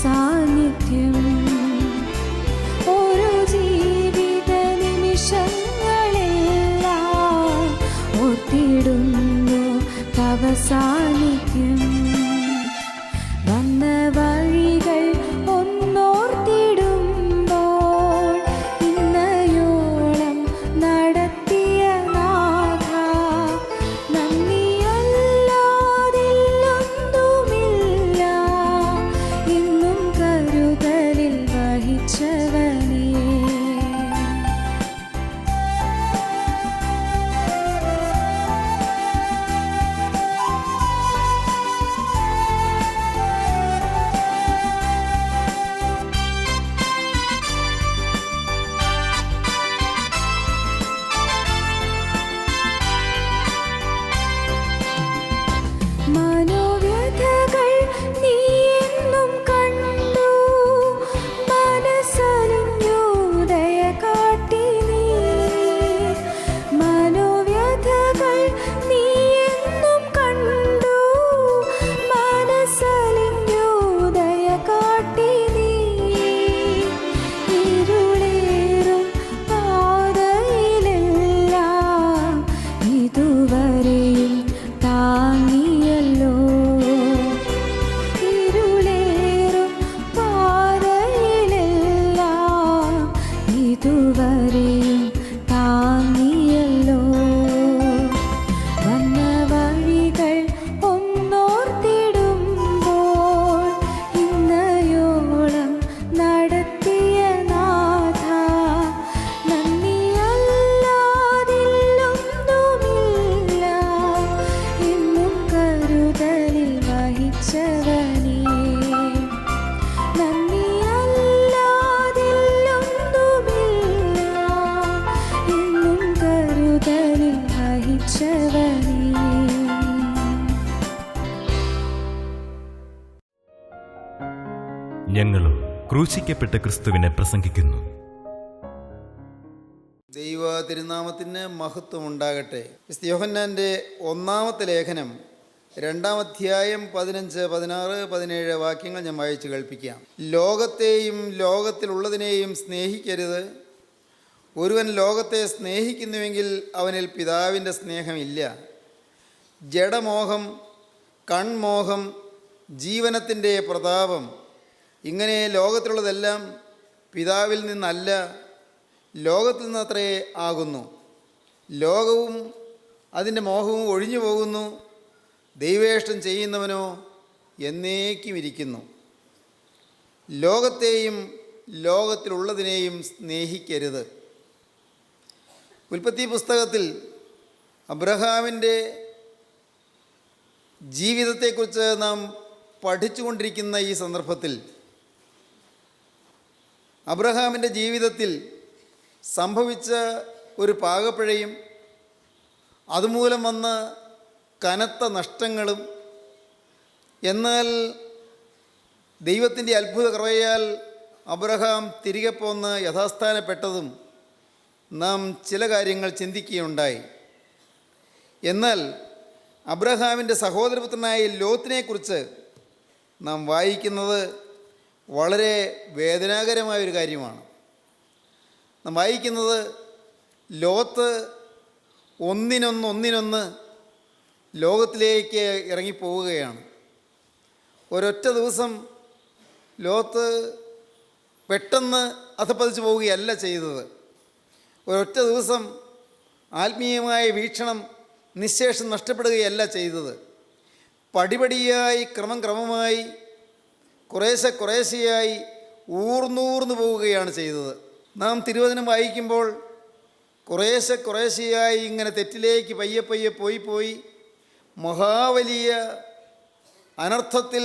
സാന്നിധ്യം ഓരോ ജീവിത നിമിഷങ്ങളെല്ലാം ഓർത്തിടുന്നു തവ സാന്നിധ്യം. വന്ന വഴികൾ ഒന്നോർത്തിടുമ്പോൾ ഇന്നയോളം നടത്തിയ നാഥ നന്ദിയല്ലാതില്ലൊന്നുമില്ല എന്നും കരുതലിൽ വഹിച്ചവനേ. മനോവ്യഥകൾ നീ എന്നും കണ്ടു, മനസ്സലിഞ്ഞു ദയ കാട്ടി നീ. മനോവ്യഥകൾ നീ എന്നും കണ്ടു, മനസ്സലിഞ്ഞു ദയ കാട്ടി നീ. ഇരുളേറും പാതയിലെല്ലാം ഇതുവരെയും താങ്ങിയല്ലോ. ഇരുളേറും പാതയിലെല്ലാം ഇതുവരെയും താങ്ങിയല്ലോ. വന്ന വഴികൾ ഒന്നോർത്തിടുമ്പോൾ ഇന്നയോളം നടത്തിയ നാഥ നന്ദിയല്ലാതില്ലൊന്നുമില്ല എന്നും കരുതലിൽ വഹിച്ചവനേ. നന്ദിയല്ലാതില്ലൊന്നുമില്ല എന്നും കരുതലിൽ വഹിച്ചവനേ. ഞങ്ങളും ക്രൂശിക്കപ്പെട്ട ക്രിസ്തുവിനെ പ്രസംഗിക്കുന്നു. ദൈവ തിരുനാമത്തിന് മഹത്വം ഉണ്ടാകട്ടെ. വിശുദ്ധ യോഹന്നാൻ്റെ ഒന്നാമത്തെ ലേഖനം 2-ാം അധ്യായം 15, 16, 17 വാക്യങ്ങൾ ഞാൻ വായിച്ച് കേൾപ്പിക്കാം. ലോകത്തെയും ലോകത്തിലുള്ളതിനെയും സ്നേഹിക്കരുത്. ഒരുവൻ ലോകത്തെ സ്നേഹിക്കുന്നുവെങ്കിൽ അവനിൽ പിതാവിൻ്റെ സ്നേഹമില്ല. ജഡമോഹം, കൺമോഹം, ജീവനത്തിൻ്റെ പ്രതാപം, ഇങ്ങനെ ലോകത്തിലുള്ളതെല്ലാം പിതാവിൽ നിന്നല്ല, ലോകത്തിൽ നിന്നത്രേ ആകുന്നു. ലോകവും അതിൻ്റെ മോഹവും ഒഴിഞ്ഞു പോകുന്നു, ദൈവേഷ്ടം ചെയ്യുന്നവനോ എന്നേക്കും ഇരിക്കുന്നു. ലോകത്തെയും ലോകത്തിലുള്ളതിനെയും സ്നേഹിക്കരുത്. ഉൽപ്പത്തി പുസ്തകത്തിൽ അബ്രഹാമിൻ്റെ ജീവിതത്തെക്കുറിച്ച് നാം പഠിച്ചുകൊണ്ടിരിക്കുന്ന ഈ സന്ദർഭത്തിൽ അബ്രഹാമിൻ്റെ ജീവിതത്തിൽ സംഭവിച്ച ഒരു പാകപ്പിഴയും അതുമൂലം വന്ന കനത്ത നഷ്ടങ്ങളും, എന്നാൽ ദൈവത്തിൻ്റെ അത്ഭുത കൃപയാൽ അബ്രഹാം തിരികെ പോന്ന് യഥാസ്ഥാനപ്പെട്ടതും നാം ചില കാര്യങ്ങൾ ചിന്തിക്കുകയുണ്ടായി. എന്നാൽ അബ്രഹാമിൻ്റെ സഹോദരപുത്രനായ ലോത്തിനെക്കുറിച്ച് നാം വായിക്കുന്നത് വളരെ വേദനാകരമായൊരു കാര്യമാണ്. നാം വായിക്കുന്നത് ലോത്ത് ഒന്നിനൊന്ന് ലോകത്തിലേക്ക് ഇറങ്ങിപ്പോവുകയാണ്. ഒരൊറ്റ ദിവസം ലോത്ത് പെട്ടെന്ന് അധപ്പതിച്ചു പോവുകയല്ല ചെയ്തത്. ഒരൊറ്റ ദിവസം ആത്മീയമായ വീക്ഷണം നിശേഷം നഷ്ടപ്പെടുകയല്ല ചെയ്തത്. പടിപടിയായി ക്രമമായി കുറേശ്ശെയായി ഊർന്നൂർന്നു പോവുകയാണ് ചെയ്തത്. നാം തിരുവചനം വായിക്കുമ്പോൾ കുറേശ്ശെയായി ഇങ്ങനെ തെറ്റിലേക്ക് പയ്യെ പോയി മഹാവലിയ അനർത്ഥത്തിൽ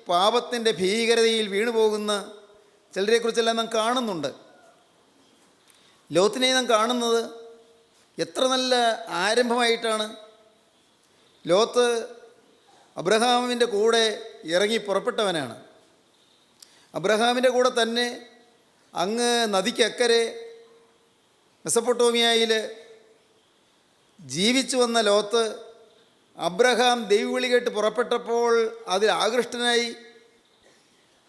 പാപത്തിൻ്റെ ഭീകരതയിൽ വീണുപോകുന്ന ചിലരെക്കുറിച്ചെല്ലാം നാം കാണുന്നുണ്ട്. ലോത്തിനെ നാം കാണുന്നത് എത്ര നല്ല ആരംഭമായിട്ടാണ്. ലോത്ത് അബ്രഹാമിൻ്റെ കൂടെ ഇറങ്ങി പുറപ്പെട്ടവനാണ്. അബ്രഹാമിൻ്റെ കൂടെ തന്നെ അങ്ങ് നദിക്കക്കരെ മെസപ്പൊട്ടോമിയയിൽ ജീവിച്ചു വന്ന ലോത്ത് അബ്രഹാം ദൈവവിളി കേട്ട് പുറപ്പെട്ടപ്പോൾ അതിൽ ആകൃഷ്ടനായി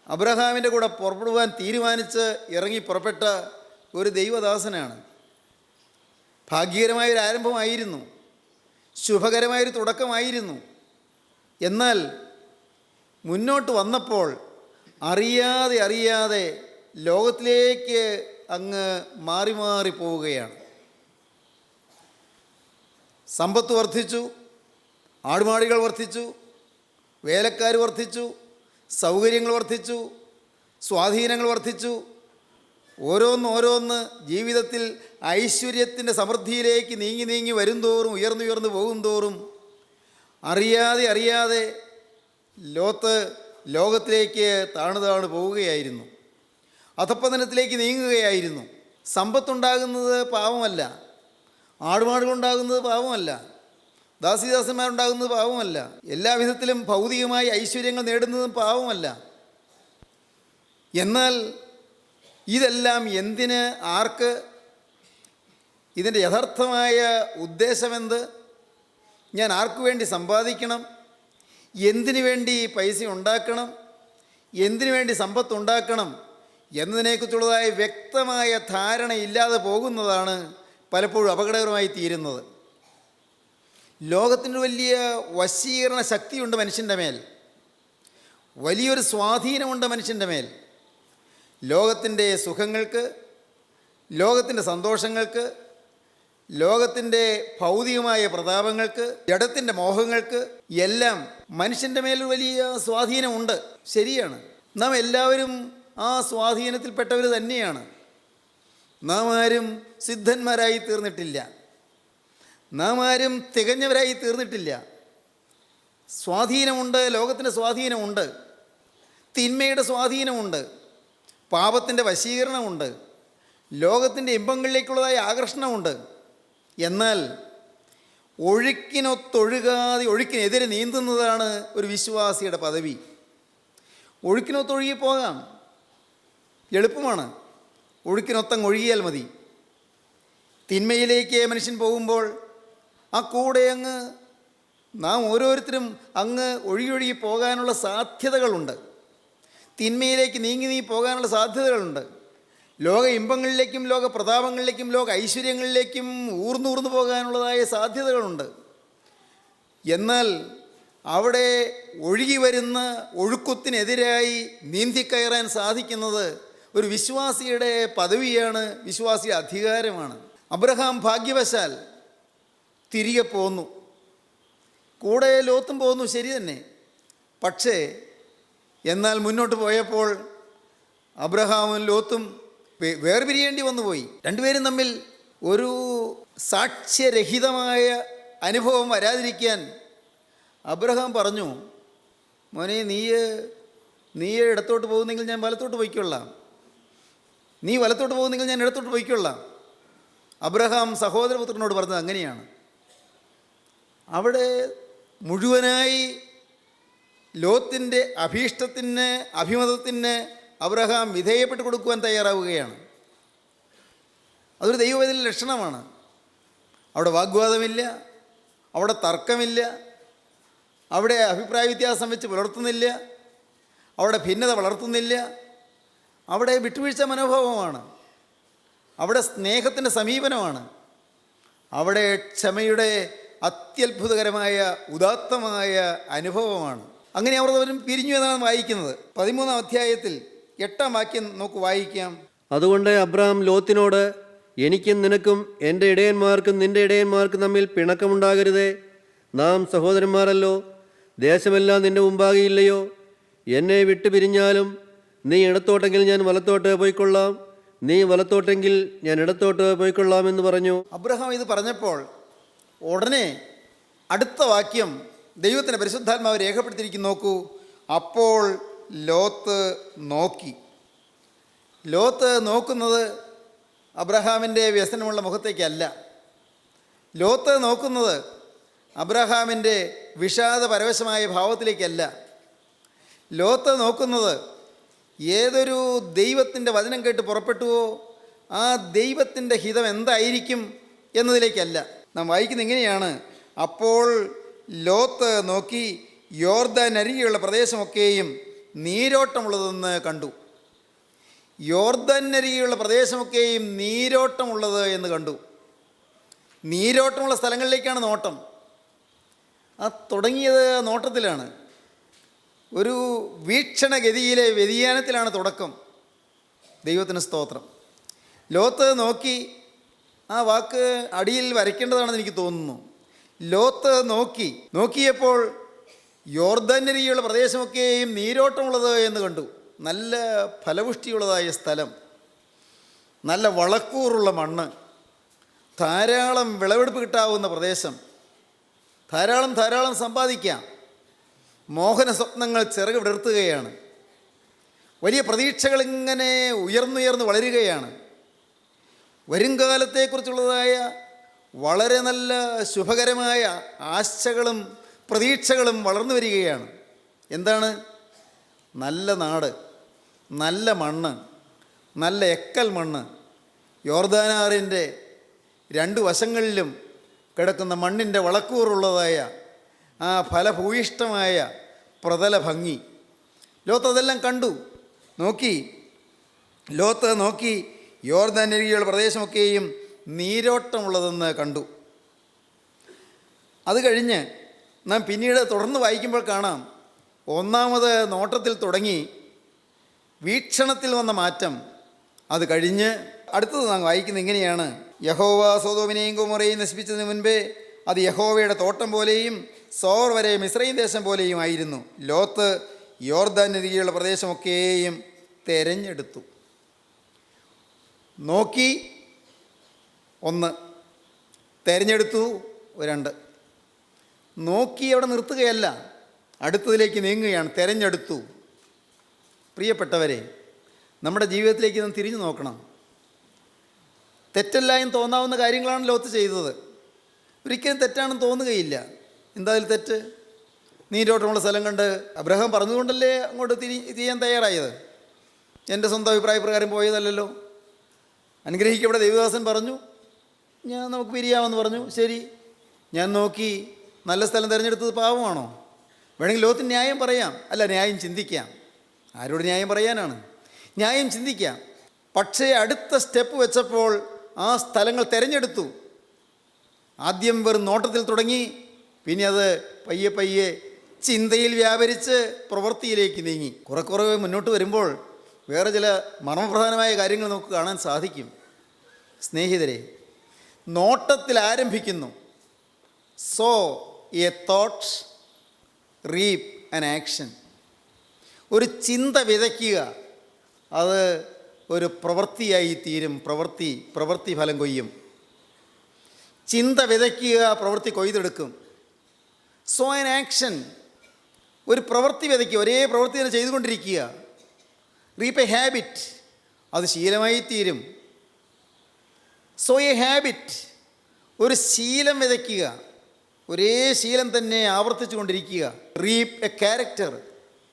അബ്രഹാമിൻ്റെ കൂടെ പുറപ്പെടുവാൻ തീരുമാനിച്ച് ഇറങ്ങി പുറപ്പെട്ട ഒരു ദൈവദാസനാണ്. ഭാഗ്യകരമായൊരു ആരംഭമായിരുന്നു, ശുഭകരമായൊരു തുടക്കമായിരുന്നു. എന്നാൽ മുന്നോട്ട് വന്നപ്പോൾ അറിയാതെ ലോകത്തിലേക്ക് അങ്ങ് മാറി പോവുകയാണ്. സമ്പത്ത് വർദ്ധിച്ചു, ആടുമാടികൾ വർദ്ധിച്ചു, വേലക്കാർ വർദ്ധിച്ചു, സൗകര്യങ്ങൾ വർദ്ധിച്ചു, സ്വാധീനങ്ങൾ വർദ്ധിച്ചു. ഓരോന്ന് ജീവിതത്തിൽ ഐശ്വര്യത്തിൻ്റെ സമൃദ്ധിയിലേക്ക് നീങ്ങി വരുംതോറും ഉയർന്നു പോകും അറിയാതെ ലോത്ത് ലോകത്തിലേക്ക് താണു പോവുകയായിരുന്നു. അധപ്പതനത്തിലേക്ക് നീങ്ങുകയായിരുന്നു. സമ്പത്തുണ്ടാകുന്നത് പാവമല്ല, ആടുമാടുകളുണ്ടാകുന്നത് പാവമല്ല, ദാസീദാസന്മാരുണ്ടാകുന്നത് പാവമല്ല, എല്ലാവിധത്തിലും ഭൗതികമായി ഐശ്വര്യങ്ങൾ നേടുന്നതും പാവമല്ല. എന്നാൽ ഇതെല്ലാം എന്തിന്, ആർക്ക്? ഇതിൻ്റെ യഥാർത്ഥമായ ഉദ്ദേശമെന്ത്? ഞാൻ ആർക്കു വേണ്ടി സമ്പാദിക്കണം? എന്തിനു വേണ്ടി പൈസ ഉണ്ടാക്കണം? എന്തിനു വേണ്ടി സമ്പത്തുണ്ടാക്കണം എന്നതിനെക്കുറിച്ചുള്ളതായ വ്യക്തമായ ധാരണയില്ലാതെ പോകുന്നതാണ് പലപ്പോഴും അപകടകരമായി തീരുന്നത്. ലോകത്തിൻ്റെ വലിയ വശീകരണ ശക്തിയുണ്ട് മനുഷ്യൻ്റെ മേൽ, വലിയൊരു സ്വാധീനമുണ്ട് മനുഷ്യൻ്റെ മേൽ. ലോകത്തിൻ്റെ സുഖങ്ങൾക്ക്, ലോകത്തിൻ്റെ സന്തോഷങ്ങൾക്ക്, ലോകത്തിൻ്റെ ഭൗതികമായ പ്രതാപങ്ങൾക്ക്, ജഡത്തിൻ്റെ മോഹങ്ങൾക്ക് എല്ലാം മനുഷ്യൻ്റെ മേൽ വലിയ സ്വാധീനമുണ്ട്. ശരിയാണ്, നാം എല്ലാവരും ആ സ്വാധീനത്തിൽപ്പെട്ടവർ തന്നെയാണ്. നാം ആരും സിദ്ധന്മാരായി തീർന്നിട്ടില്ല, നാം ആരും തികഞ്ഞവരായി തീർന്നിട്ടില്ല. സ്വാധീനമുണ്ട്, ലോകത്തിൻ്റെ സ്വാധീനമുണ്ട്, തിന്മയുടെ സ്വാധീനമുണ്ട്, പാപത്തിൻ്റെ വശീകരണമുണ്ട്, ലോകത്തിൻ്റെ ഇമ്പങ്ങളിലേക്കുള്ളതായ ആകർഷണമുണ്ട്. എന്നാൽ ഒഴുക്കിനെതിരെ നീന്തുന്നതാണ് ഒരു വിശ്വാസിയുടെ പദവി. ഒഴുക്കിനൊത്തൊഴുകി പോകാം, എളുപ്പമാണ്, ഒഴുക്കിനൊത്തങ്ങൊഴുകിയാൽ മതി. തിന്മയിലേക്ക് മനുഷ്യൻ പോകുമ്പോൾ ആ കൂടെ അങ്ങ് നാം ഓരോരുത്തരും അങ്ങ് ഒഴുകി പോകാനുള്ള സാധ്യതകളുണ്ട്. തിന്മയിലേക്ക് നീങ്ങി പോകാനുള്ള സാധ്യതകളുണ്ട്. ലോക ഇമ്പങ്ങളിലേക്കും ലോക പ്രതാപങ്ങളിലേക്കും ലോക ഐശ്വര്യങ്ങളിലേക്കും ഊർന്നു പോകാനുള്ളതായ സാധ്യതകളുണ്ട്. എന്നാൽ അവിടെ ഒഴുകി വരുന്ന ഒഴുക്കത്തിനെതിരായി നീന്തിക്കയറാൻ സാധിക്കുന്നത് ഒരു വിശ്വാസിയുടെ പദവിയാണ്, വിശ്വാസിയുടെ അധികാരമാണ്. അബ്രഹാം ഭാഗ്യവശാൽ തിരികെ പോന്നു, കൂടെ ലോത്തും പോന്നു, ശരി തന്നെ. പക്ഷേ എന്നാൽ മുന്നോട്ട് പോയപ്പോൾ അബ്രഹാമും ലോത്തും വേർപിരിയേണ്ടി വന്നുപോയി. രണ്ടുപേരും തമ്മിൽ ഒരു സാക്ഷ്യരഹിതമായ അനുഭവം വരാതിരിക്കാൻ അബ്രഹാം പറഞ്ഞു, മോനെ നീ ഇടത്തോട്ട് പോകുന്നെങ്കിൽ ഞാൻ വലത്തോട്ട് പോയിക്കൊള്ളാം, നീ വലത്തോട്ട് പോകുന്നെങ്കിൽ ഞാൻ ഇടത്തോട്ട് പോയിക്കൊള്ളാം. അബ്രഹാം സഹോദരപുത്രനോട് പറഞ്ഞത് അങ്ങനെയാണ്. അവിടെ മുഴുവനായി ലോത്തിൻ്റെ അഭീഷ്ടത്തിന് അഭിമതത്തിന് അബ്രഹാം വിധേയപ്പെട്ട് കൊടുക്കുവാൻ തയ്യാറാവുകയാണ്. അതൊരു ദൈവവേദനയുടെ ലക്ഷണമാണ്. അവിടെ വാഗ്വാദമില്ല, അവിടെ തർക്കമില്ല, അവിടെ അഭിപ്രായ വ്യത്യാസം വെച്ച് പുലർത്തുന്നില്ല, അവിടെ ഭിന്നത വളർത്തുന്നില്ല, അവിടെ വിട്ടുവീഴ്ച മനോഭാവമാണ്, അവിടെ സ്നേഹത്തിൻ്റെ സമീപനമാണ്, അവിടെ ക്ഷമയുടെ അത്യത്ഭുതകരമായ ഉദാത്തമായ അനുഭവമാണ്. അങ്ങനെ അവർ പിരിഞ്ഞു എന്നാണ് വായിക്കുന്നത്. 13-ാം അധ്യായത്തിൽ 8-ാം വാക്യം നമുക്ക് വായിക്കാം. അതുകൊണ്ട് അബ്രഹാം ലോത്തിനോട്, എനിക്കും നിനക്കും എൻ്റെ ഇടയന്മാർക്കും നിൻ്റെ ഇടയന്മാർക്കും തമ്മിൽ പിണക്കമുണ്ടാകരുതേ, നാം സഹോദരന്മാരല്ലോ, ദേശമെല്ലാം നിൻ്റെ മുമ്പാകെയില്ലയോ, എന്നെ വിട്ടു പിരിഞ്ഞാലും നീ ഇടത്തോട്ടെങ്കിൽ ഞാൻ വലത്തോട്ട് പോയിക്കൊള്ളാം, നീ വലത്തോട്ടെങ്കിൽ ഞാൻ ഇടത്തോട്ട് പോയിക്കൊള്ളാം എന്ന് പറഞ്ഞു. അബ്രഹാം ഇത് പറഞ്ഞപ്പോൾ ഉടനെ അടുത്ത വാക്യം ദൈവത്തിൻ്റെ പരിശുദ്ധാത്മാവ് രേഖപ്പെടുത്തിയിരിക്കുന്നു. നോക്കൂ, അപ്പോൾ ലോത്ത് നോക്കി. ലോത്ത് നോക്കുന്നത് അബ്രഹാമിൻ്റെ വ്യസനമുള്ള മുഖത്തേക്കല്ല. ലോത്ത് നോക്കുന്നത് അബ്രഹാമിൻ്റെ വിഷാദപരവശമായ ഭാവത്തിലേക്കല്ല. ലോത്ത് നോക്കുന്നത് ഏതൊരു ദൈവത്തിൻ്റെ വചനം കേട്ട് പുറപ്പെട്ടുവോ ആ ദൈവത്തിൻ്റെ ഹിതം എന്തായിരിക്കും എന്നതിലേക്കല്ല. നാം വായിക്കുന്നത് ഇങ്ങനെയാണ്, അപ്പോൾ ലോത്ത് നോക്കി യോർദാൻ അരികെയുള്ള പ്രദേശമൊക്കെയും നീരോട്ടമുള്ളതെന്ന് കണ്ടു. യോർദാനരികെയുള്ള പ്രദേശമൊക്കെയും നീരോട്ടമുള്ളത് എന്ന് കണ്ടു. നീരോട്ടമുള്ള സ്ഥലങ്ങളിലേക്കാണ് നോട്ടം. ആ തുടങ്ങിയത് നോട്ടത്തിലാണ്. ഒരു വീക്ഷണഗതിയിലെ വ്യതിയാനത്തിലാണ് തുടക്കം. ദൈവത്തിന് സ്തോത്രം. ലോത്ത് നോക്കി, ആ വാക്ക് അടിയിൽ വരയ്ക്കേണ്ടതാണെന്ന് എനിക്ക് തോന്നുന്നു. ലോത്ത് നോക്കിയപ്പോൾ യോർദാനരികെയുള്ള പ്രദേശമൊക്കെയും നീരോട്ടമുള്ളത് എന്ന് കണ്ടു. നല്ല ഫലപുഷ്ടിയുള്ളതായ സ്ഥലം, നല്ല വളക്കൂറുള്ള മണ്ണ്, ധാരാളം വിളവെടുപ്പ് കിട്ടാവുന്ന പ്രദേശം, ധാരാളം സമ്പാദിക്കാം. മോഹന സ്വപ്നങ്ങൾ ചിറക് വിടർത്തുകയാണ്. വലിയ പ്രതീക്ഷകളിങ്ങനെ ഉയർന്നുയർന്ന് വളരുകയാണ്. വരുംകാലത്തെക്കുറിച്ചുള്ളതായ വളരെ നല്ല ശുഭകരമായ ആശകളും പ്രതീക്ഷകളും വളർന്നു വരികയാണ്. എന്താണ്? നല്ല നാട്, നല്ല മണ്ണ്, നല്ല എക്കൽ മണ്ണ്, യോർദാനാറിൻ്റെ 2 വശങ്ങളിലും കിടക്കുന്ന മണ്ണിൻ്റെ വളക്കൂറുള്ളതായ ആ ഫലഭൂയിഷ്ടമായ പ്രതല ഭംഗി. ലോത്ത് അതെല്ലാം കണ്ടു. ലോത്ത് നോക്കി യോർദാനരികെയുള്ള പ്രദേശമൊക്കെയും നീരോട്ടമുള്ളതെന്ന് കണ്ടു. അത് കഴിഞ്ഞ് നാം പിന്നീട് തുടർന്ന് വായിക്കുമ്പോൾ കാണാം, 1ാമത് നോട്ടത്തിൽ തുടങ്ങി വീക്ഷണത്തിൽ വന്ന മാറ്റം. അത് കഴിഞ്ഞ് അടുത്തത് നാം വായിക്കുന്നത് ഇങ്ങനെയാണ്, യഹോവ സൊദോമിനെയും ഗൊമോറയെയും നശിപ്പിച്ചതിന് മുൻപേ അത് യഹോവയുടെ തോട്ടം പോലെയും സോർ വരെ മിസ്രയീം ദേശം പോലെയും ആയിരുന്നു. ലോത്ത് യോർദാനരികെയുള്ള പ്രദേശമൊക്കെയും തെരഞ്ഞെടുത്തു. നോക്കി 1, തെരഞ്ഞെടുത്തു 2. നോക്കി അവിടെ നിർത്തുകയല്ല, അടുത്തതിലേക്ക് നീങ്ങുകയാണ്. തെരഞ്ഞെടുത്തു. പ്രിയപ്പെട്ടവരെ, നമ്മുടെ ജീവിതത്തിലേക്ക് നാം തിരിഞ്ഞു നോക്കണം. തെറ്റല്ല എന്ന് തോന്നാവുന്ന കാര്യങ്ങളാണ് ലോത്ത് ചെയ്തത്. ഒരിക്കലും തെറ്റാണെന്ന് തോന്നുകയില്ല. എന്താ അതിൽ തെറ്റ്? നീരോട്ടമുള്ള സ്ഥലം കണ്ട് അബ്രഹാം പറഞ്ഞുകൊണ്ടല്ലേ അങ്ങോട്ട് ചെയ്യാൻ തയ്യാറായത്. എൻ്റെ സ്വന്തം അഭിപ്രായ പ്രകാരം പോയതല്ലല്ലോ. അനുഗ്രഹിക്കപ്പെട്ട ദൈവദാസൻ പറഞ്ഞു, നമുക്ക് പിരിയാമെന്ന് പറഞ്ഞു. ശരി, ഞാൻ നോക്കി നല്ല സ്ഥലം തിരഞ്ഞെടുത്തത് പാവമാണോ? വേണമെങ്കിൽ ലോകത്തിന് ന്യായം പറയാം, അല്ല ന്യായം ചിന്തിക്കാം. ആരോട് ന്യായം പറയാനാണ്? ന്യായം ചിന്തിക്കാം. പക്ഷേ അടുത്ത സ്റ്റെപ്പ് വെച്ചപ്പോൾ ആ സ്ഥലങ്ങൾ തിരഞ്ഞെടുത്തു. ആദ്യം വെറും നോട്ടത്തിൽ തുടങ്ങി, പിന്നെ അത് പയ്യെ ചിന്തയിൽ വ്യാപരിച്ച് പ്രവൃത്തിയിലേക്ക് നീങ്ങി. കുറെ മുന്നോട്ട് വരുമ്പോൾ വേറെ ചില മർമ്മപ്രധാനമായ കാര്യങ്ങൾ നമുക്ക് കാണാൻ സാധിക്കും. സ്നേഹിതരെ, നോട്ടത്തിൽ ആരംഭിക്കുന്നു. Sow a thought, reap an action. ഒരു ചിന്ത വിതയ്ക്കുക, അത് ഒരു പ്രവൃത്തിയായി തീരും. പ്രവൃത്തി ഫലം കൊയ്യും. ചിന്ത വിതയ്ക്കുക, പ്രവൃത്തി കൊയ്തെടുക്കും. സോ ആൻ ആക്ഷൻ, ഒരു പ്രവൃത്തി വിതയ്ക്കുക, ഒരേ പ്രവൃത്തി തന്നെ ചെയ്തുകൊണ്ടിരിക്കുക. റീപ്പ് എ ഹാബിറ്റ്, അത് ശീലമായി തീരും. സോ എ ഹാബിറ്റ്, ഒരു ശീലം വിതയ്ക്കുക, ഒരേ ശീലം തന്നെ ആവർത്തിച്ചു കൊണ്ടിരിക്കുക. റീപ്പ് എ ക്യാരക്ടർ,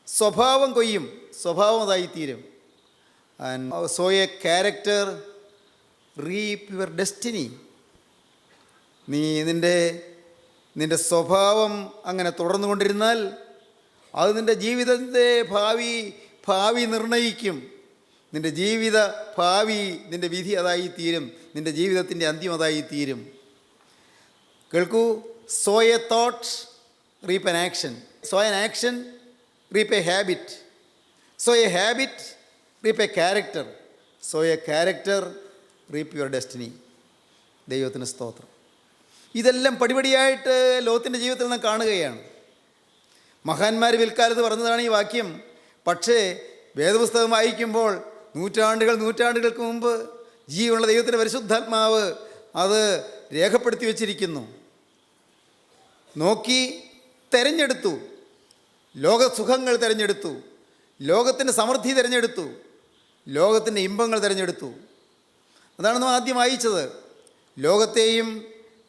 സ്വഭാവം കൊയ്യും, സ്വഭാവം അതായിത്തീരും. And sow a character reap your destiny. നീ നിൻ്റെ സ്വഭാവം അങ്ങനെ തുടർന്നുകൊണ്ടിരുന്നാൽ അത് നിൻ്റെ ജീവിതത്തിൻ്റെ ഭാവി നിർണയിക്കും. നിൻ്റെ ജീവിത ഭാവി, നിൻ്റെ വിധി അതായിത്തീരും, നിൻ്റെ ജീവിതത്തിൻ്റെ അന്ത്യം അതായിത്തീരും. കേൾക്കൂ, sow a thought reap an action, sow an action reap a habit, sow a habit reap a character, sow a character reap your destiny. ദൈവത്തിന് സ്തോത്രം. ഇതെല്ലാം പടിപടിയായിട്ട് ലോത്തിൻ്റെ ജീവിതത്തിൽ നാം കാണുകയാണ്. മഹാന്മാർ പിൽക്കാലത്ത് പറഞ്ഞതാണ് ഈ വാക്യം. പക്ഷേ വേദപുസ്തകം വായിക്കുമ്പോൾ നൂറ്റാണ്ടുകൾക്ക് മുമ്പ് ജീവനുള്ള ദൈവത്തിൻ്റെ പരിശുദ്ധാത്മാവ് അത് രേഖപ്പെടുത്തി വച്ചിരിക്കുന്നു. നോക്കി തിരഞ്ഞെടുത്തു, ലോകസുഖങ്ങൾ തിരഞ്ഞെടുത്തു, ലോകത്തിൻ്റെ സമൃദ്ധി തിരഞ്ഞെടുത്തു, ലോകത്തിൻ്റെ ഇമ്പങ്ങൾ തിരഞ്ഞെടുത്തു. അതാണ് നാം ആദ്യം വായിച്ചത്. ലോകത്തെയും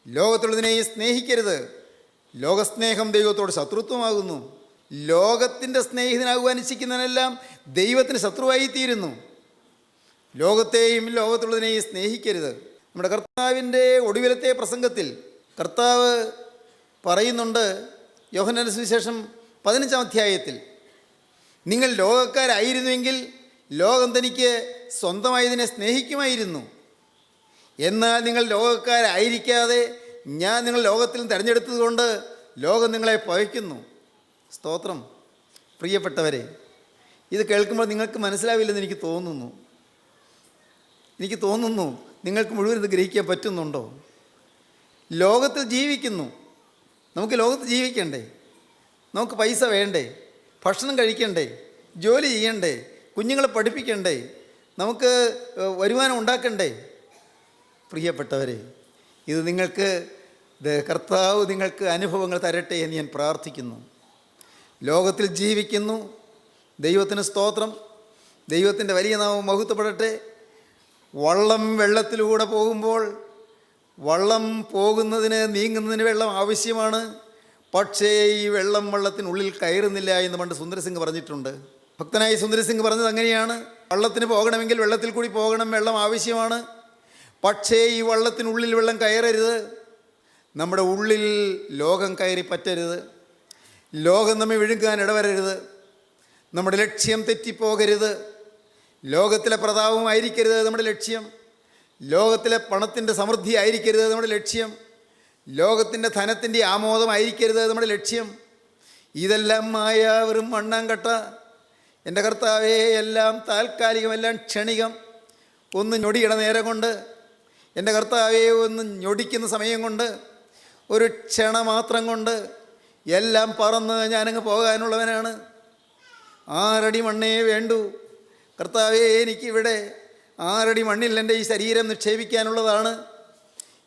ലോകത്തുള്ളതിനെയും സ്നേഹിക്കരുത്, ലോകസ്നേഹം ദൈവത്തോട് ശത്രുത്വമാകുന്നു. ലോകത്തിൻ്റെ സ്നേഹിതനാകുവാൻ ഇച്ഛിക്കുന്നവനെല്ലാം ദൈവത്തിന് ശത്രുവായി തീരുന്നു. ലോകത്തെയും ലോകത്തുള്ളതിനെയും സ്നേഹിക്കരുത്. നമ്മുടെ കർത്താവിൻ്റെ ഒടുവിലത്തെ പ്രസംഗത്തിൽ കർത്താവ് പറയുന്നുണ്ട്, യോഹന്നാന്റെ സുവിശേഷം 15-ാം അധ്യായത്തിൽ, നിങ്ങൾ ലോകക്കാരായിരുന്നുവെങ്കിൽ ലോകം തനിക്ക് സ്വന്തമായതിനെ സ്നേഹിക്കുമായിരുന്നു. എന്നാൽ നിങ്ങൾ ലോകക്കാരായിരിക്കാതെ ഞാൻ നിങ്ങൾ ലോകത്തിൽ തിരഞ്ഞെടുത്തതുകൊണ്ട് ലോകം നിങ്ങളെ പകയ്ക്കുന്നു. സ്തോത്രം. പ്രിയപ്പെട്ടവരെ, ഇത് കേൾക്കുമ്പോൾ നിങ്ങൾക്ക് മനസ്സിലാവില്ലെന്ന് എനിക്ക് തോന്നുന്നു. നിങ്ങൾക്ക് മുഴുവൻ ഇത് ഗ്രഹിക്കാൻ പറ്റുന്നുണ്ടോ? ലോകത്തിൽ ജീവിക്കുന്നു, നമുക്ക് ലോകത്ത് ജീവിക്കണ്ടേ? നമുക്ക് പൈസ വേണ്ടേ? ഭക്ഷണം കഴിക്കണ്ടേ? ജോലി ചെയ്യണ്ടേ? കുഞ്ഞുങ്ങളെ പഠിപ്പിക്കണ്ടേ? നമുക്ക് വരുമാനം ഉണ്ടാക്കണ്ടേ? പ്രിയപ്പെട്ടവരെ, ഇത് കർത്താവ് നിങ്ങൾക്ക് അനുഭവങ്ങൾ തരട്ടെ എന്ന് ഞാൻ പ്രാർത്ഥിക്കുന്നു. ലോകത്തിൽ ജീവിക്കുന്നു, ദൈവത്തിന് സ്തോത്രം, ദൈവത്തിൻ്റെ വലിയ നാമം മഹത്വപ്പെടട്ടെ. വള്ളം വെള്ളത്തിലൂടെ പോകുമ്പോൾ വള്ളം നീങ്ങുന്നതിന് വെള്ളം ആവശ്യമാണ്. പക്ഷേ ഈ വള്ളത്തിനുള്ളിൽ കയറുന്നില്ല എന്ന് പണ്ട് സുന്ദരസിംഗ് പറഞ്ഞിട്ടുണ്ട്. ഭക്തനായി സുന്ദരസിംഗ് പറഞ്ഞത് അങ്ങനെയാണ്. വള്ളത്തിന് പോകണമെങ്കിൽ വെള്ളത്തിൽ കൂടി പോകണം, വെള്ളം ആവശ്യമാണ്. പക്ഷേ ഈ വള്ളത്തിനുള്ളിൽ വെള്ളം കയറരുത്. നമ്മുടെ ഉള്ളിൽ ലോകം കയറി പറ്റരുത്. ലോകം നമ്മെ വിഴുങ്ങാൻ ഇടവരരുത്. നമ്മുടെ ലക്ഷ്യം തെറ്റിപ്പോകരുത്. ലോകത്തിലെ പ്രതാപമായിരിക്കരുത് നമ്മുടെ ലക്ഷ്യം. ലോകത്തിലെ പണത്തിൻ്റെ സമൃദ്ധി ആയിരിക്കരുത് നമ്മുടെ ലക്ഷ്യം. ലോകത്തിൻ്റെ ധനത്തിൻ്റെ ആമോദമായിരിക്കരുത് നമ്മുടെ ലക്ഷ്യം. ഇതെല്ലാം വെറും മണ്ണാങ്കട്ട. എൻ്റെ കർത്താവേ, എല്ലാം താൽക്കാലികം, എല്ലാം ക്ഷണികം. ഒന്ന് ഞൊടിയുടെ നേരം കൊണ്ട്, എൻ്റെ കർത്താവേ, ഒന്ന് ഞൊടിക്കുന്ന സമയം കൊണ്ട്, ഒരു ക്ഷണ മാത്രം കൊണ്ട് എല്ലാം പറന്ന് ഞാനങ്ങ് പോകാനുള്ളവനാണ്. 6 അടി മണ്ണേ വേണ്ടൂ കർത്താവേ. എനിക്കിവിടെ 6 അടി മണ്ണിൽ എൻ്റെ ഈ ശരീരം നിക്ഷേപിക്കാനുള്ളതാണ്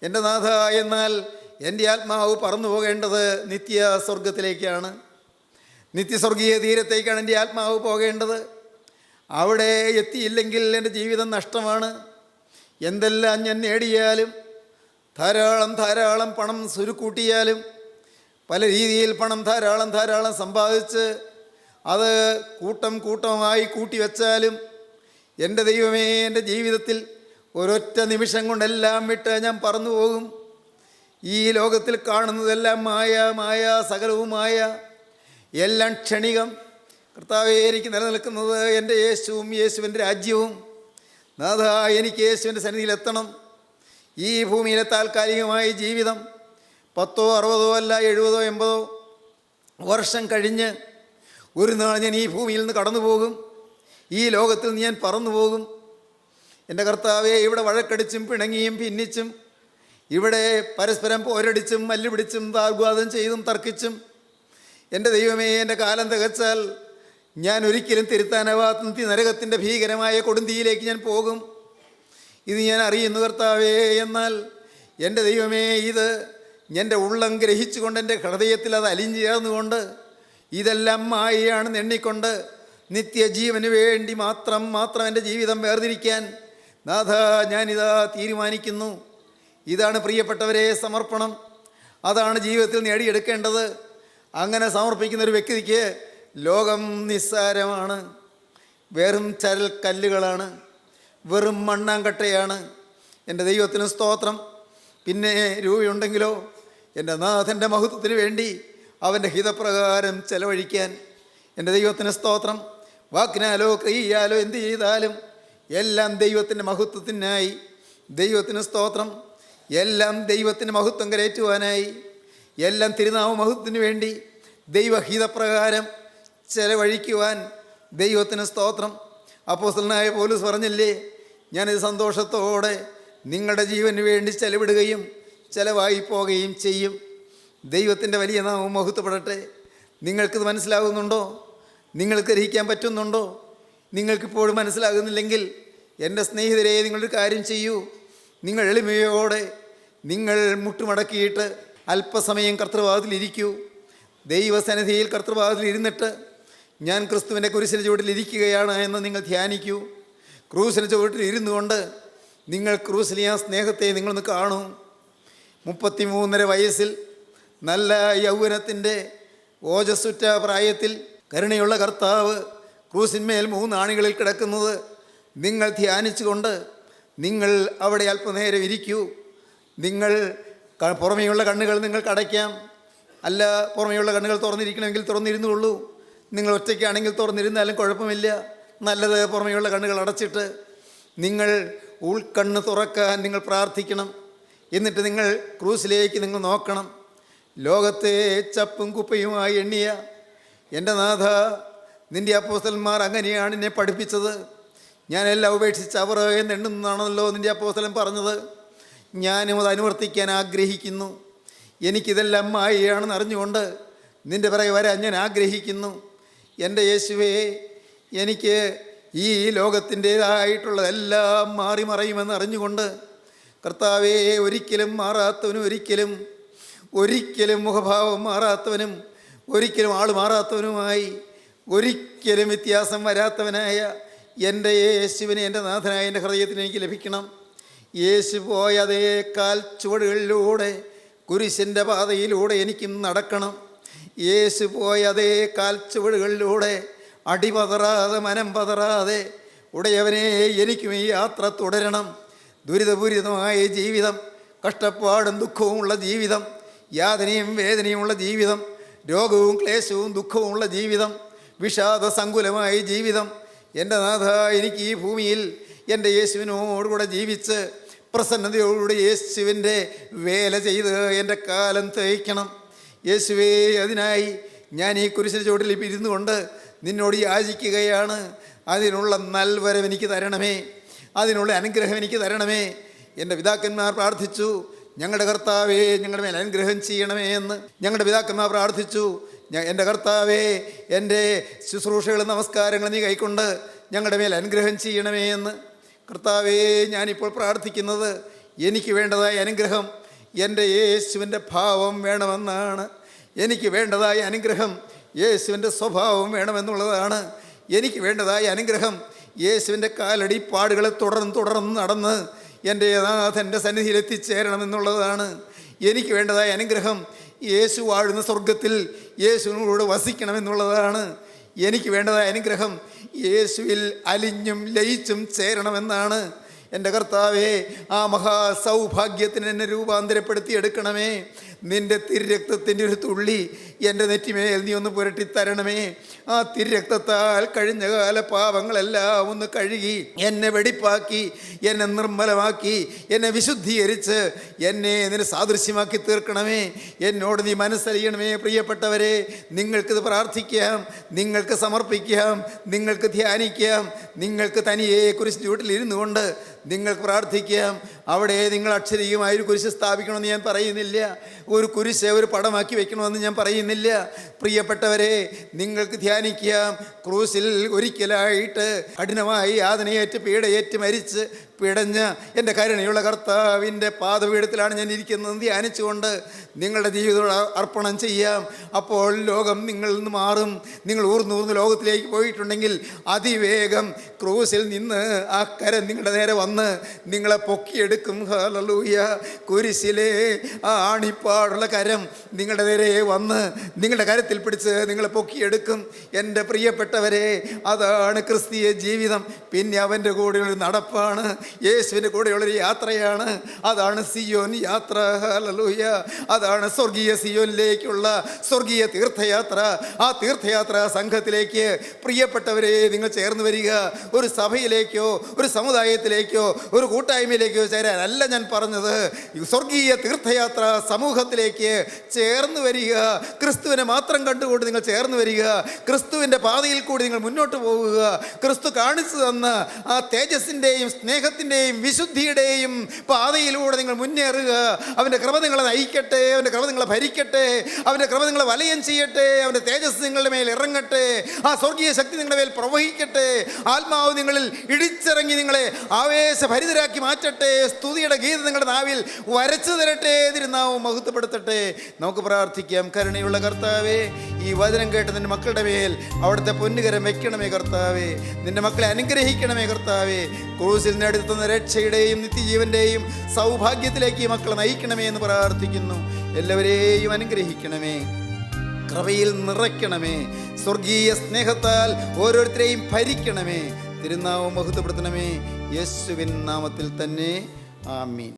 എൻ്റെ നാഥ. എന്നാൽ എൻ്റെ ആത്മാവ് പറന്നു പോകേണ്ടത് നിത്യ സ്വർഗത്തിലേക്കാണ്, നിത്യസ്വർഗീയ തീരത്തേക്കാണ് എൻ്റെ ആത്മാവ് പോകേണ്ടത്. അവിടെ എത്തിയില്ലെങ്കിൽ എൻ്റെ ജീവിതം നഷ്ടമാണ്. എന്തെല്ലാം ഞാൻ നേടിയാലും, ധാരാളം പണം സുരുക്കൂട്ടിയാലും, പല രീതിയിൽ പണം ധാരാളം സമ്പാദിച്ച് അത് കൂട്ടമായി കൂട്ടിവെച്ചാലും, എൻ്റെ ദൈവമേ, എൻ്റെ ജീവിതത്തിൽ ഒരൊറ്റ നിമിഷം കൊണ്ടെല്ലാം വിട്ട് ഞാൻ പറന്നു പോകും. ഈ ലോകത്തിൽ കാണുന്നതെല്ലാം മായ, സകലവും മായ, എല്ലാം ക്ഷണികം. കർത്താവേ, എനിക്ക് നിലനിൽക്കുന്നത് എൻ്റെ യേശുവും യേശുവിൻ്റെ രാജ്യവും. നാഥ, എനിക്ക് യേശുവിൻ്റെ സന്നിധിയിലെത്തണം. ഈ ഭൂമിയിലെ താൽക്കാലികമായ ജീവിതം 10, 60 അല്ല 70, 80 വർഷം കഴിഞ്ഞ് ഒരു നാൾ ഞാൻ ഈ ഭൂമിയിൽ നിന്ന് കടന്നു പോകും. ഈ ലോകത്തിൽ നിന്ന് ഞാൻ പറന്നു പോകും. എൻ്റെ കർത്താവെ, ഇവിടെ വഴക്കടിച്ചും പിണങ്ങിയും ഭിന്നിച്ചും, ഇവിടെ പരസ്പരം പോരടിച്ചും മല്ലുപിടിച്ചും വാഗ്വാദം ചെയ്തും തർക്കിച്ചും, എൻ്റെ ദൈവമേ, എൻ്റെ കാലം തികച്ചാൽ ഞാൻ ഒരിക്കലും തിരുത്താനാവാത്ത നരകത്തിൻ്റെ ഭീകരമായ കൊടുന്തിയിലേക്ക് ഞാൻ പോകും. ഇത് ഞാൻ അറിയുന്നു കർത്താവേ. എന്നാൽ എൻ്റെ ദൈവമേ, ഇത് എൻ്റെ ഉള്ളം ഗ്രഹിച്ചുകൊണ്ട് എൻ്റെ ഹൃദയത്തിൽ അത് അലിഞ്ഞു ചേർന്നുകൊണ്ട് ഇതെല്ലാം മായയാണെന്ന് എണ്ണിക്കൊണ്ട് നിത്യജീവന് വേണ്ടി മാത്രം എൻ്റെ ജീവിതം വേർതിരിക്കാൻ നാഥ ഞാനിതാ തീരുമാനിക്കുന്നു. ഇതാണ് പ്രിയപ്പെട്ടവരെ സമർപ്പണം. അതാണ് ജീവിതത്തിൽ നേടിയെടുക്കേണ്ടത്. അങ്ങനെ സമർപ്പിക്കുന്ന ഒരു വ്യക്തിക്ക് ലോകം നിസ്സാരമാണ്, വെറും ചരൽ കല്ലുകളാണ്, വെറും മണ്ണാങ്കട്ടയാണ്. എൻ്റെ ദൈവത്തിന് സ്തോത്രം. പിന്നെ രൂപയുണ്ടെങ്കിലോ എൻ്റെ നാഥൻ്റെ മഹത്വത്തിന് വേണ്ടി അവൻ്റെ ഹിതപ്രകാരം ചെലവഴിക്കാൻ എൻ്റെ ദൈവത്തിന് സ്തോത്രം. വാക്കിനാലോ ക്രിയയാലോ എന്ത് ചെയ്താലും എല്ലാം ദൈവത്തിൻ്റെ മഹത്വത്തിനായി. ദൈവത്തിന് സ്തോത്രം. എല്ലാം ദൈവത്തിൻ്റെ മഹത്വം കരയറ്റുവാനായി, എല്ലാം തിരുനാമ മഹത്വത്തിന് വേണ്ടി ദൈവഹിതപ്രകാരം ചെലവഴിക്കുവാൻ ദൈവത്തിന് സ്തോത്രം. അപ്പോസ്തലനായ പൗലോസ് പറഞ്ഞില്ലേ, ഞാനിത് സന്തോഷത്തോടെ നിങ്ങളുടെ ജീവന് വേണ്ടി ചെലവിടുകയും ചെലവായി പോകുകയും ചെയ്യും. ദൈവത്തിൻ്റെ വലിയ നാമം മഹത്വപ്പെടട്ടെ. നിങ്ങൾക്കിത് മനസ്സിലാകുന്നുണ്ടോ? നിങ്ങൾക്ക് ഗ്രഹിക്കാൻ പറ്റുന്നുണ്ടോ? നിങ്ങൾക്കിപ്പോഴും മനസ്സിലാകുന്നില്ലെങ്കിൽ എൻ്റെ സ്നേഹിതരെ, നിങ്ങളൊരു കാര്യം ചെയ്യൂ. നിങ്ങൾ എളിമയോടെ നിങ്ങൾ മുട്ടുമടക്കിയിട്ട് അല്പസമയം കർത്തൃപാദത്തിലിരിക്കൂ. ദൈവസന്നിധിയിൽ കർത്തൃപാദത്തിലിരുന്നിട്ട് ഞാൻ ക്രിസ്തുവിൻ്റെ കുരിശിന് ചുവട്ടിൽ ഇരിക്കുകയാണ് എന്ന് നിങ്ങൾ ധ്യാനിക്കൂ. ക്രൂശിന് ചുവട്ടിൽ ഇരുന്നു കൊണ്ട് നിങ്ങൾ ക്രൂശിലെ ആ സ്നേഹത്തെ നിങ്ങളൊന്ന് കാണൂ. 33.5 വയസ്സിൽ നല്ല യൗവനത്തിൻ്റെ ഓജസ്സുറ്റ പ്രായത്തിൽ കരുണയുള്ള കർത്താവ് ക്രൂശിന്മേൽ 3 ആണികളിൽ കിടക്കുന്നത് നിങ്ങൾ ധ്യാനിച്ചുകൊണ്ട് നിങ്ങൾ അവിടെ അല്പനേരം ഇരിക്കൂ. നിങ്ങൾ പുറമേയുള്ള കണ്ണുകൾ നിങ്ങൾക്ക് അടയ്ക്കാം. അല്ല, പുറമേയുള്ള കണ്ണുകൾ തുറന്നിരിക്കണമെങ്കിൽ തുറന്നിരുന്നുള്ളൂ. നിങ്ങൾ ഒറ്റയ്ക്കാണെങ്കിൽ തുറന്നിരുന്നാലും കുഴപ്പമില്ല. നല്ലത് പുറമേയുള്ള കണ്ണുകൾ അടച്ചിട്ട് നിങ്ങൾ ഉൾക്കണ്ണ് തുറക്കാൻ നിങ്ങൾ പ്രാർത്ഥിക്കണം. എന്നിട്ട് നിങ്ങൾ ക്രൂസിലേക്ക് നിങ്ങൾ നോക്കണം. ലോകത്തെ ചപ്പും കുപ്പയുമായി എണ്ണിയ എൻ്റെ നാഥ, നിൻ്റെ അപ്പോസ്തലന്മാർ അങ്ങനെയാണ് എന്നെ പഠിപ്പിച്ചത്. ഞാനെല്ലാം ഉപേക്ഷിച്ച് അവർ എന്നെണ്ണുന്നതാണല്ലോ നിൻ്റെ അപ്പോസ്തലൻ പറഞ്ഞത്. ഞാനും അത് അനുവർത്തിക്കാൻ ആഗ്രഹിക്കുന്നു. എനിക്കിതെല്ലാം മായയാണെന്ന് അറിഞ്ഞുകൊണ്ട് നിൻ്റെ പിറകെ വരാൻ ഞാൻ ആഗ്രഹിക്കുന്നു. എൻ്റെ യേശുവേ, എനിക്ക് ഈ ലോകത്തിൻ്റേതായിട്ടുള്ളതെല്ലാം മാറി മറയുമെന്ന് അറിഞ്ഞുകൊണ്ട് കർത്താവേ, ഒരിക്കലും മാറാത്തവനും ഒരിക്കലും മുഖഭാവം മാറാത്തവനും ഒരിക്കലും ആൾ മാറാത്തവനുമായി ഒരിക്കലും വ്യത്യാസം വരാത്തവനായ എൻ്റെ യേശുവിനെ എൻ്റെ നാഥനായ എൻ്റെ ഹൃദയത്തിന് എനിക്ക് ലഭിക്കണം. യേശു പോയ അതേ കാൽ ചുവടുകളിലൂടെ കുരിശിൻ്റെ പാതയിലൂടെ എനിക്കും നടക്കണം. യേശു പോയ അതേ കാൽ ചുവടുകളിലൂടെ അടിപതറാതെ മനം പതറാതെ ഉടയവനെ എനിക്കും ഈ യാത്ര തുടരണം. ദുരിതപൂരിതമായ ജീവിതം, കഷ്ടപ്പാടും ദുഃഖവുമുള്ള ജീവിതം, യാതനയും വേദനയുമുള്ള ജീവിതം, രോഗവും ക്ലേശവും ദുഃഖവുമുള്ള ജീവിതം, വിഷാദസങ്കുലമായ ജീവിതം. എൻ്റെ നാഥ, എനിക്ക് ഈ ഭൂമിയിൽ എൻ്റെ യേശുവിനോടുകൂടെ ജീവിച്ച് പ്രസന്നതയോടുകൂടി യേശുവിൻ്റെ വേല ചെയ്ത് എൻ്റെ കാലം തേയ്ക്കണം. യേശുവേ, അതിനായി ഞാൻ ഈ കുരിശിന് ചുവട്ടിൽ ഇരുന്നു കൊണ്ട് നിന്നോട് യാചിക്കുകയാണ്. അതിനുള്ള നൽവരം എനിക്ക് തരണമേ, അതിനുള്ള അനുഗ്രഹം എനിക്ക് തരണമേ. എൻ്റെ പിതാക്കന്മാർ പ്രാർത്ഥിച്ചു, ഞങ്ങളുടെ കർത്താവേ ഞങ്ങളുടെ മേൽ അനുഗ്രഹം ചെയ്യണമേ എന്ന്. ഞങ്ങളുടെ പിതാക്കന്മാർ പ്രാർത്ഥിച്ചു, എൻ്റെ കർത്താവേ എൻ്റെ ശുശ്രൂഷകളും നമസ്കാരങ്ങളും നീ കൈക്കൊണ്ട് ഞങ്ങളുടെ മേൽ അനുഗ്രഹം ചെയ്യണമേ എന്ന്. കർത്താവേ, ഞാനിപ്പോൾ പ്രാർത്ഥിക്കുന്നത് എനിക്ക് വേണ്ടതായ അനുഗ്രഹം എൻ്റെ യേശുവിൻ്റെ ഭാവം വേണമെന്നാണ്. എനിക്ക് വേണ്ടതായ അനുഗ്രഹം യേശുവിൻ്റെ സ്വഭാവം വേണമെന്നുള്ളതാണ്. എനിക്ക് വേണ്ടതായ അനുഗ്രഹം യേശുവിൻ്റെ കാലടി പാടുകളെ തുടർന്ന് നടന്ന് എൻ്റെ നാഥൻ്റെ സന്നിധിയിൽ എത്തിച്ചേരണമെന്നുള്ളതാണ്. എനിക്ക് വേണ്ടതായ അനുഗ്രഹം യേശു വാഴുന്ന സ്വർഗത്തിൽ യേശുവിനോട് വസിക്കണമെന്നുള്ളതാണ്. എനിക്ക് വേണ്ടതായ അനുഗ്രഹം യേശുവിൽ അലിഞ്ഞും ലയിച്ചും ചേരണമെന്നാണ്. എൻ്റെ കർത്താവേ, ആ മഹാസൗഭാഗ്യത്തിന് എന്നെ രൂപാന്തരപ്പെടുത്തിയെടുക്കണമേ. നിൻ്റെ തിരുരക്തത്തിൻ്റെ ഒരു തുള്ളി എൻ്റെ നെറ്റിമേൽ നീ ഒന്ന് പുരട്ടിത്തരണമേ. ആ തിരുരക്തത്താൽ കഴിഞ്ഞ കാല പാപങ്ങളെല്ലാം ഒന്ന് കഴുകി എന്നെ വെടിപ്പാക്കി എന്നെ നിർമ്മലമാക്കി എന്നെ വിശുദ്ധീകരിച്ച് എന്നെ നിന്റെ സാദൃശ്യമാക്കി തീർക്കണമേ. എന്നോട് നീ മനസ്സറിയണമേ. പ്രിയപ്പെട്ടവരെ, നിങ്ങൾക്കിത് പ്രാർത്ഥിക്കാം, നിങ്ങൾക്ക് സമർപ്പിക്കാം, നിങ്ങൾക്ക് ധ്യാനിക്കാം, നിങ്ങൾക്ക് തനിയെ കുരിശിൻ്റെ ചുവട്ടിലിരുന്നു കൊണ്ട് നിങ്ങൾക്ക് പ്രാർത്ഥിക്കാം. അവിടെ നിങ്ങൾ അക്ഷരീയമായൊരു കുരിശ് സ്ഥാപിക്കണമെന്ന് ഞാൻ പറയുന്നില്ല. ഒരു കുരിശ് ഒരു പടമാക്കി വെക്കണമെന്ന് ഞാൻ പറയുന്നില്ല. പ്രിയപ്പെട്ടവരെ, നിങ്ങൾക്ക് ധ്യാനിക്കാം. ക്രൂസിൽ ഒരിക്കലായിട്ട് കഠിനമായി യാതനയേറ്റ് പീഡയേറ്റ് മരിച്ച് പിടഞ്ഞ എൻ്റെ കരുണയുള്ള കർത്താവിൻ്റെ പാദപീഠത്തിലാണ് ഞാൻ ഇരിക്കുന്നത് ധ്യാനിച്ചുകൊണ്ട് നിങ്ങളുടെ ജീവിതം അർപ്പണം ചെയ്യാം. അപ്പോൾ ലോകം നിങ്ങളിൽ നിന്ന് മാറും. നിങ്ങൾ ഊർന്നൂർന്ന് ലോകത്തിലേക്ക് പോയിട്ടുണ്ടെങ്കിൽ അതിവേഗം ക്രൂസിൽ നിന്ന് ആ കരം നിങ്ങളുടെ നേരെ വന്ന് നിങ്ങളെ പൊക്കിയെടുക്കും. ഹല്ലേലൂയ. കുരിശിലെ ആ ആണിപ്പാടുള്ള കരം നിങ്ങളുടെ നേരെ വന്ന് നിങ്ങളുടെ കരത്തിൽ പിടിച്ച് നിങ്ങളെ പൊക്കിയെടുക്കും. എൻ്റെ പ്രിയപ്പെട്ടവരെ, അതാണ് ക്രിസ്തീയ ജീവിതം. പിന്നെ അവൻ്റെ കൂടെയുള്ളൊരു നടപ്പാണ്, യേശുവിൻ്റെ കൂടെയുള്ളൊരു യാത്രയാണ്. അതാണ് സിയോൻ യാത്ര. ഹല്ലേലൂയ. അതാണ് സ്വർഗീയ സിയോനിലേക്കുള്ള സ്വർഗീയ തീർത്ഥയാത്ര. ആ തീർത്ഥയാത്ര സംഘത്തിലേക്ക് പ്രിയപ്പെട്ടവരെ നിങ്ങൾ ചേർന്ന് വരിക. ഒരു സഭയിലേക്കോ ഒരു സമുദായത്തിലേക്കോ ഒരു കൂട്ടായ്മയിലേക്കോ ചേരാനല്ല ഞാൻ പറഞ്ഞത്. സ്വർഗീയ തീർത്ഥയാത്ര സമൂഹത്തിലേക്ക് ചേർന്ന് വരിക. ക്രിസ്തുവിനെ മാത്രം കണ്ടുകൊണ്ട് നിങ്ങൾ ചേർന്ന് വരിക. ക്രിസ്തുവിൻ്റെ പാതയിൽ കൂടി നിങ്ങൾ മുന്നോട്ട് പോവുക. ക്രിസ്തു കാണിച്ചു തന്ന ആ തേജസ്സിൻ്റെയും സ്നേഹത്തിൻ്റെയും വിശുദ്ധിയുടെയും പാതയിലൂടെ നിങ്ങൾ മുന്നേറുക. അവൻ്റെ കൃപ നിങ്ങളെ നയിക്കട്ടെ, അവൻ്റെ കൃപ നിങ്ങളെ ഭരിക്കട്ടെ, അവൻ്റെ കൃപ നിങ്ങളെ വലയം ചെയ്യട്ടെ, അവൻ്റെ തേജസ് നിങ്ങളുടെ മേൽ ഇറങ്ങട്ടെ, ആ സ്വർഗീയ ശക്തി നിങ്ങളുടെ മേൽ പ്രവഹിക്കട്ടെ, ആത്മാവ് നിങ്ങളിൽ ഇടിച്ചിറങ്ങി നിങ്ങളെ ആവേശഭരിതരാക്കി മാറ്റട്ടെ, സ്തുതിയുടെ ഗീതം നിങ്ങളുടെ നാവിൽ വരച്ചു തരട്ടെ, തിരുനാമം മഹത്വപ്പെടുത്തട്ടെ. നമുക്ക് പ്രാർത്ഥിക്കാം. കരുണയുള്ള കർത്താവേ, ഈ വചനം കേട്ട് നിന്റെ മക്കളുടെ മേൽ അവിടുത്തെ പൊന്നുകരം വെക്കണമേ കർത്താവേ. നിന്റെ മക്കളെ അനുഗ്രഹിക്കണമേ കർത്താവേ. ക്രൂസിൽ നേടിത്തുന്ന രക്ഷയുടെയും നിത്യജീവന്റെയും സൗഭാഗ്യത്തിലേക്ക് ഈ മക്കളെ നയിക്കണമേ എന്ന് പ്രാർത്ഥിക്കുന്നു. എല്ലാവരെയും അനുഗ്രഹിക്കണമേ, കൃപയിൽ നിറയ്ക്കണമേ, സ്വർഗീയ സ്നേഹത്താൽ ഓരോരുത്തരെയും ഭരിക്കണമേ. തിരുനാമം മഹത്വപ്പെടുത്തണമേ. യേശുവിൻ നാമത്തിൽ തന്നെ. ആമീൻ.